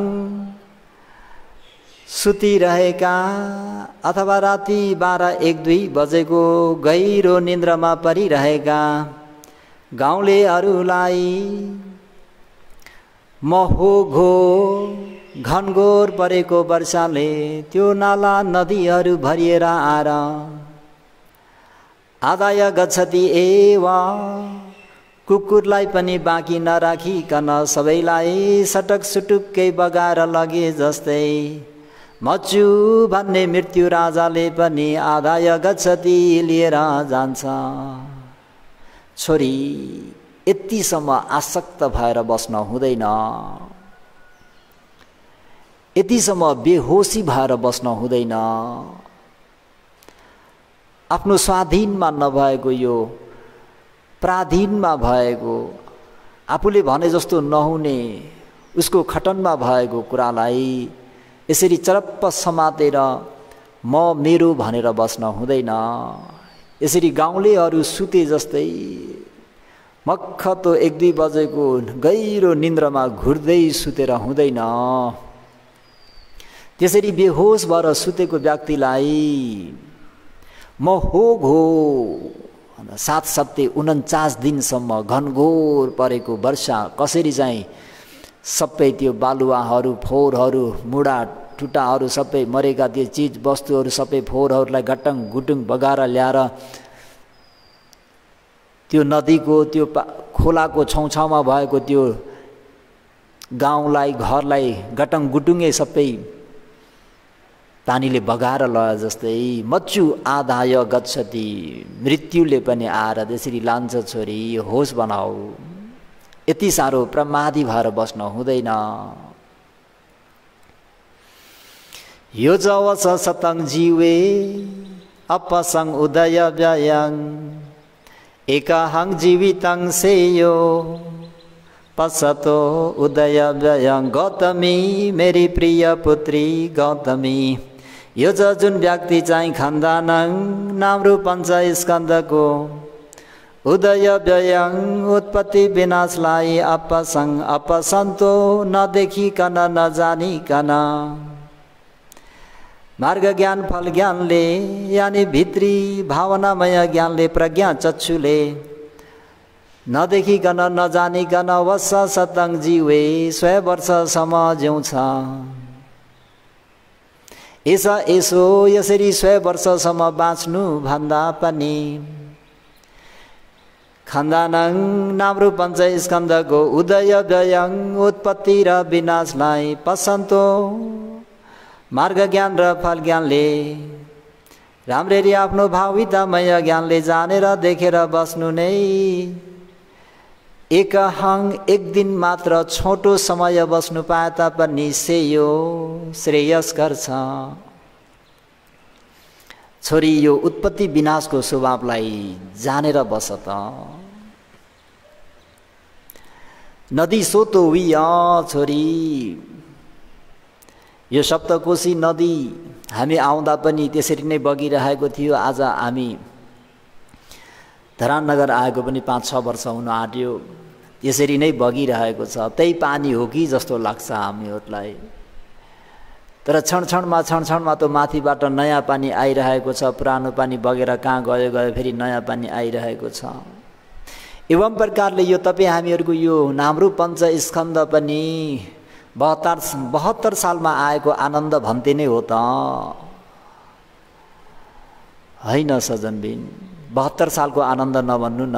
सुतिरहेका अथवा राति 12-1-2 बजेको गहिरो निन्द्रामा परिरहेका गाउँलेहरूलाई महोघो घनघोर परेको वर्षाले त्यो नाला नदीहरू भरिएर आएर आदाय गच्छति एव कुकुरलाई पनि बाँकी नराखिकन सबैलाई सटक सुटुक्कै बगाएर लगे जस्तै मच्यु भन्ने मृत्यु राजाले पनि आदाय गच्छति लिएर जान्छ। छोरी यतिसम्म आसक्त भएर बस्न हुँदैन, यतिसम्म बेहोसी भएर बस्न हुँदैन। आफ्नो स्वाधीनमा नभएको यो पराधीनमा भएको आफूले भने जस्तो नहुने उसको खटनमा भएको कुरालाई यसरी चरप्प समातेर म मेरो भनेर बस्न हुँदैन। यसरी गाउँलेहरू सुते जस्तै मक्ख त 1-2 बजेको गहिरो निन्द्रामा घुर्दै सुतेर हुँदैन। त्यसरी बेहोस भएर सुतेको व्यक्तिलाई महोघो 749 दिनसम्म घनघोर परेको वर्षा कसरी चाहिँ सबै त्यो बालुवाहरू फोहोरहरू मुढा टुटाहरू सबै मरेका त्यो चिज वस्तुहरू सबै फोहोरहरूलाई गटङ गुटुङ बगाएर ल्याएर त्यो नदीको त्यो खोलाको छेउछाउमा भएको त्यो गाउँलाई घरलाई गटङ गुटुङै सबै पानीले बगाएर लगे जस्तै मच्यु आदाय गच्छति मृत्युले पनि आएर त्यसरी लान्छ। छोरी होस बनाऊ, यति साह्रो प्रमादी भएर बस्न हुँदैन। यो जवस सतङ जीवे अपसङ उदय व्ययङ एकहङ जीवितङ सेयो पसतो उदय व्ययङ। गौतमी मेरी प्रिय पुत्री गौतमी, यो जुन व्यक्ति चाहिँ खानदानङ नाम्रो पञ्चस्कन्धको उदय व्ययङ उत्पत्ति विनाशलाई अपसङ अपसन्तो नदेखिकन नजानिकन मार्ग ज्ञान फल ज्ञानले यानि भित्री भावनामय ज्ञानले प्रज्ञा चक्षुले नदेखिकन नजानिकन वस सतङ जीवे 100 वर्षसम्म जिउँछ। यसो यसरी 100 वर्षसम्म बाँच्नु भन्दा पनि खानदानङ नाम्रो पञ्चस्कन्धको उदय व्ययङ उत्पत्ति र विनाशलाई पसन्तो मार्ग ज्ञान र फल ज्ञानले राम्ररी आफ्नो भावितामय ज्ञानले जानेर देखेर बस्नु नै एकहङ 1 दिन मात्र छोटो समय बस्नु पाए तापनि सेयो श्रेयस्कर छ। छोरी यो उत्पत्ति विनाशको स्वभावलाई जानेर बस त। नदी सोतो विय छोरी, यो सप्तकोशी नदी हामी आउँदा पनि त्यसरी नै बगिरहेको थियो। आज हामी धराननगर आएको पनि 5-6 वर्ष हुन आँट्यो, यसरी नै बगिरहेको छ। त्यही पानी हो कि जस्तो लाग्छ हामीहरूलाई। तर क्षणक्षणमा त माथिबाट नयाँ पानी आइरहेको छ, पुरानो पानी बगेर कहाँ गयो फेरि नयाँ पानी आइरहेको छ। एवं प्रकारले यो तपाईँ हामीहरूको यो नाम्रो पञ्चस्कन्ध पनि 72 सालमा आएको आनन्द भन्ते नै हो त होइन सजनबिन। 72 सालको आनन्द नभन्नु न।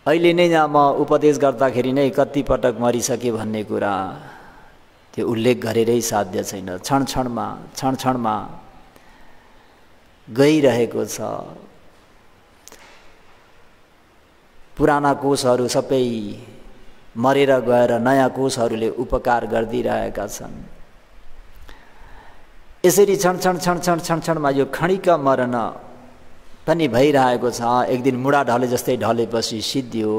अहिले नै यहाँ म उपदेश गर्दाखेरि नै कति पटक मरिसके भन्ने कुरा त्यो उल्लेख गरेरै साध्य छैन। क्षणक्षणमा गइरहेको छ। पुराना कोषहरू सबै मरेर गएर नयाँ कोषहरूले उपकार गरिदिरहेका छन्। यसरी क्षणक्षणमा यो क्षणिक मरण पनि भइरहेको छ। एक दिन मुढा ढले जस्तै ढलेपछि सिद्धियो।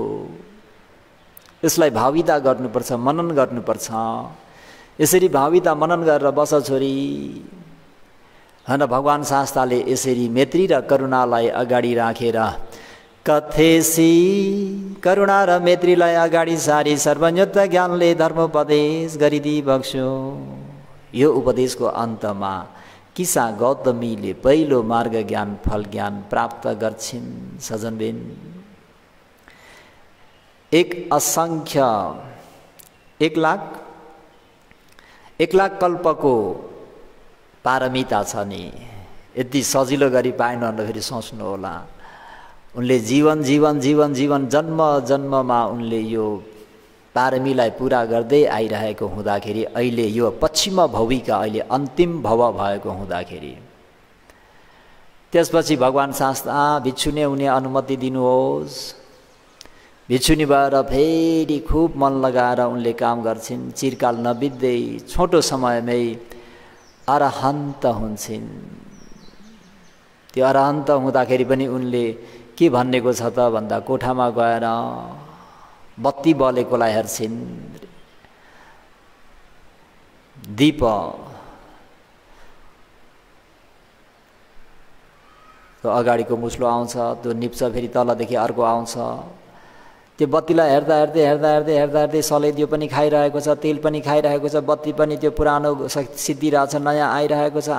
यसलाई भाविता गर्नुपर्छ, मनन गर्नुपर्छ। यसरी भाविता मनन गरेर बस छोरी। होइन भगवान शास्ताले यसरी मैत्री र करुणालाई अगाडि राखेर कथेसी करुणा र मैत्रीलाई अगाडि सारी सर्वज्ञता ज्ञानले धर्मोपदेश गरिदी बक्स्यो। यो उपदेशको अन्तमा किसा गौतमीले पहिलो मार्ग ज्ञान फल ज्ञान प्राप्त गर्छिन्। सजनबिन एक असंख्य 1 लाख कल्पको पारमिता छ नि, यति सजिलो गरी पाएन भने फेरि सोच्नु होला। उनले जीवन जीवन जीवन जीवन जन्म जन्ममा उनले यो पारमीलाई पूरा गर्दै आइरहेको हुँदाखेरि अहिले यो पश्चिम भविका अहिले अन्तिम भव भएको हुँदाखेरि त्यसपछि भगवान शास्ता भिक्षुनी हुने अनुमति दिनुहोस्। भिक्षुनी भएर फेरि खूब मन लगाएर उनले काम गर्छिन्। चिरकाल नबित्दै छोटो समयमै अरहन्त हुन्छन्। त्यो अरहन्त हुँदाखेरि पनि उनले के भन्नेको छ त भन्दा कोठामा गएर बत्ती बलेकोलाई हेर्छिन्। दीप त्यो अगाडिको मुस्लो आउँछ, त्यो निप्छ, फेरि तलदेखि अर्को आउँछ। त्यो बत्तीलाई हेर्दा हेर्दै हेर्दा हेर्दै हेर्दा हेर्दै सलेदियो पनि खाइरहेको छ, तेल पनि खाइरहेको छ, बत्ती पनि त्यो पुरानो सिद्धिरहेछ, नयाँ आइरहेको छ।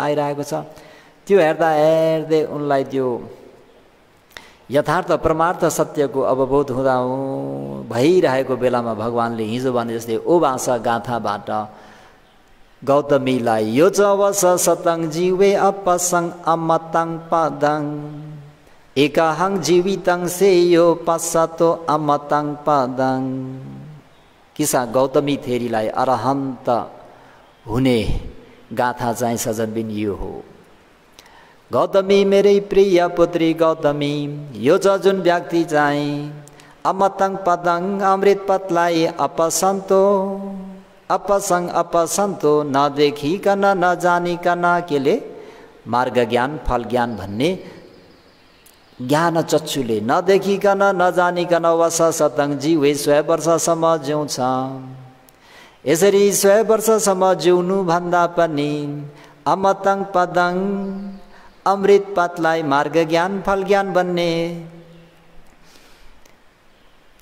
त्यो हेर्दा हेर्दै उनलाई त्यो यथार्थ परमार्थ सत्यको अवबोध हुँदा भइरहेको बेलामा भगवानले हिजो भने जस्तै ओबास गाथाबाट गौतमीलाई यो च वस सतङ जीवे अपसङ अमतङ पदङ एकहङ जीवितङ सेयो पसतो अमतङ पदङ। किसा गौतमी थेरीलाई अरहन्त हुने गाथा चाहिँ सजनबिन यो हो। गौतमी मेरै प्रिय पुत्री गौतमी, यो छ जुन व्यक्ति चाहिँ अमतङ पदङ अमृत पतलाई अपसन्तो अपसङ अपसन्तो नदेखिकन नजानिकन केले मार्ग ज्ञान फल ज्ञान भन्ने ज्ञान चक्षुले नदेखिकन नजानिकन वस सतङ जीवे 100 वर्षसम्म जिउँछ। यसरी 100 वर्षसम्म जिउनु भन्दा पनि अमतङ पदङ अमृत पतलाई मार्ग ज्ञान फल ज्ञान भन्ने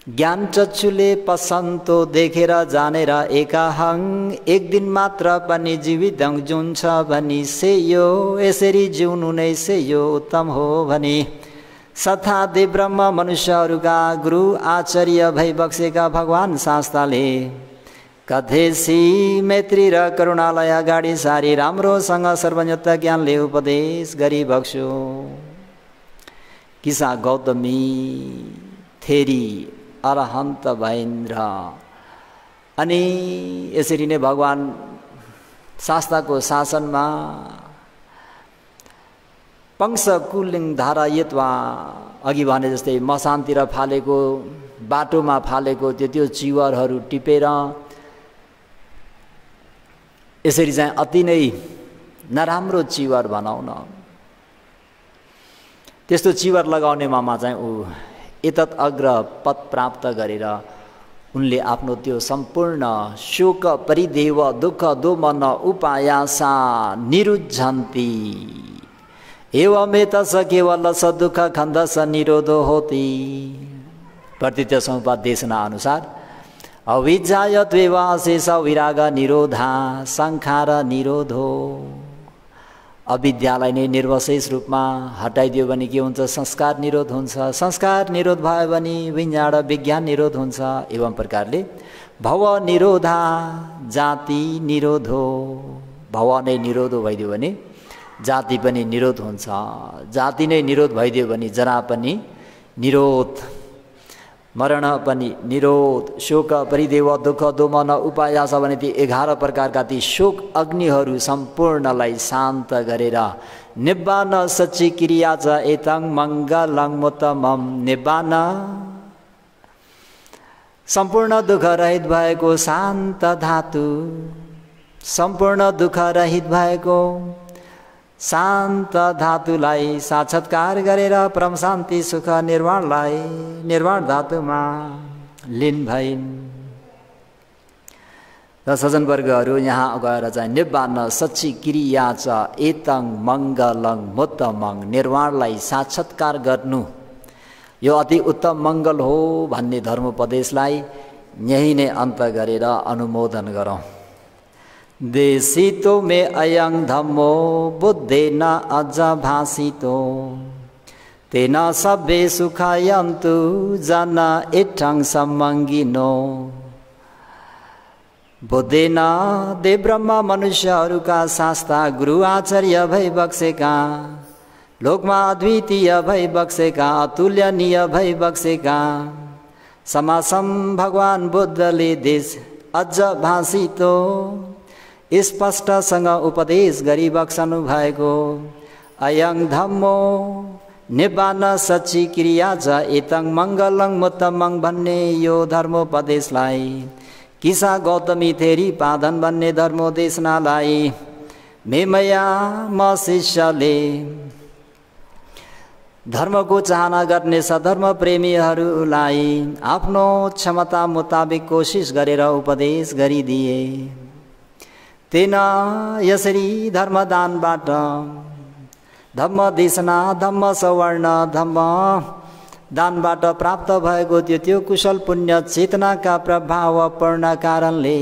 ज्ञान चक्षुले पसन्तो देखेर जानेर एकहङ एक दिन मात्र पनि जीवित जुन्छ भनी सेयो। यसरी जिउनु नै सेयो उत्तम हो भनी सथादि ब्रह्म मनुष्यहरूका गुरु आचार्य भई बक्सेका भगवान शास्ताले कथेसी मैत्री र करुणालाई अगाडि सारी राम्रोसँग सर्वज्ञता ज्ञानले उपदेश गरी बक्स्यो। किसा गौतमी थेरी अरहन्त भइन्द्र। अनि यसरी नै भगवान शास्ताको शासनमा पंस कुलिङ धारायत्वा अघि भने जस्तै मसानतिर फालेको बाटोमा फालेको त्यो चिवरहरू टिपेर यसरी चाहिँ अति नै नराम्रो चिवर बनाउन, त्यस्तो चिवर लगाउने मामा चाहिँ ऊ एतत् अग्र पद प्राप्त गरेर उनले आफ्नो त्यो सम्पूर्ण शोक परिदेव दुःख दोमन उपायासा निरुद्धन्ति एवमेतस केवल स दुःख खन्दस निरोधो होति। प्रतित्य समुपाद देशना अनुसार अविद्याय द्वेवाशेष विराग निरोधा संखार निरोधो। अविद्यालाई नै निर्वशेष रूपमा हटाइदियो भने के हुन्छ? संस्कार निरोध हुन्छ। संस्कार निरोध भयो भने विज्ञान विज्ञान निरोध हुन्छ। एवं प्रकारले भव निरोधा जाति निरोधो। भव नै निरोध भइदियो भने जाति पनि निरोध हुन्छ। जाति नै निरोध भइदियो भने जरा पनि निरोध, मरण पनि निरोध, शोक परिदेव दुःख दोमन उपायास भने ती 11 प्रकारका ती शोक अग्निहरू सम्पूर्णलाई शान्त गरेर निब्बान सच्ची क्रिया च एतं मङ्गलं मुत्तमं। निब्बान सम्पूर्ण दुःख रहित भएको शान्त धातु, सम्पूर्ण दुःख रहित भएको शान्त धातुलाई साक्षात्कार गरेर परम शान्ति सुख निर्वाणलाई निर्वाण धातुमा लीन भइन्। र सज्जनवर्गहरू यहाँ गएर चाहिँ निब्बान सच्ची क्रिया छ एतङ मङ्गलङ मोत्तमङ निर्वाणलाई साक्षात्कार गर्नु यो अति उत्तम मङ्गल हो भन्ने धर्मोपदेशलाई यही नै अन्त गरेर अनुमोदन गरौँ। देशितो मे अयं धम्मो बुद्धेन अझ भासितो तेन सब्बे सुखायन्तु जन इठ्ठं सम्मङ्गिनो। बुद्धेन देव ब्रह्म मनुष्यहरूका शास्ता गुरु आचार्य भई बक्सेका लोकमा अद्वितीय भई बक्सेका अतुल्यनीय भई बक्सेका समासम भगवान बुद्धले देश अझ भाषितो स्पष्टसँग उपदेश गरी बक्सनु भएको अयं धम्मो निब्बान सच्ची क्रिया छ एतङ मङ्गलङ मोत्तमङ भन्ने यो धर्मोपदेशलाई किसा गौतमी थेरी पादन भन्ने धर्मोदेशनालाई मेमया म शिष्यले धर्मको चाहना गर्ने सधर्म प्रेमीहरूलाई आफ्नो क्षमता मुताबिक कोसिस गरेर उपदेश गरिदिए। तेन यसरी धर्मदानबाट धम्म देशना धम्म सवर्ण धम्म दानबाट प्राप्त भएको त्यो कुशल पुण्य चेतनाका प्रभावपूर्ण कारणले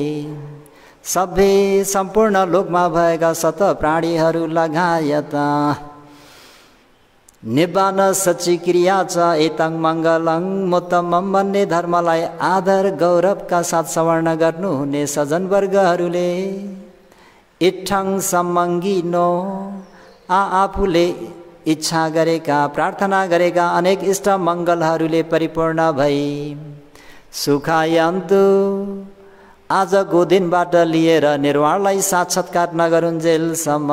सबै सम्पूर्ण लोकमा भएका सत प्राणीहरू लगायत निब्बान सच्ची क्रिया छ एतङ मङ्गलङ मोत्तमम भन्ने धर्मलाई आदर गौरवका साथ स्मरण गर्नुहुने सज्जनवर्गहरूले इठ्ठं सम्मङ्गिनो आफूले इच्छा गरेका प्रार्थना गरेका अनेक इष्ट मङ्गलहरूले परिपूर्ण भई सुखायन्तु आजको दिनबाट लिएर निर्वाणलाई साक्षात्कार नगरुन्जेलसम्म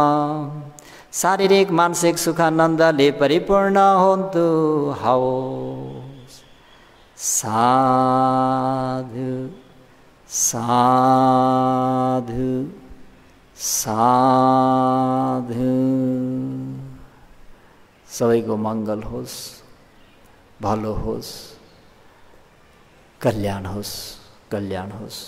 शारीरिक मानसिक सुखानन्दले परिपूर्ण हुन्तु हवस्। साधु साधु साधु। सबैको मङ्गल होस्, भलो होस्, कल्याण होस्, कल्याण होस्।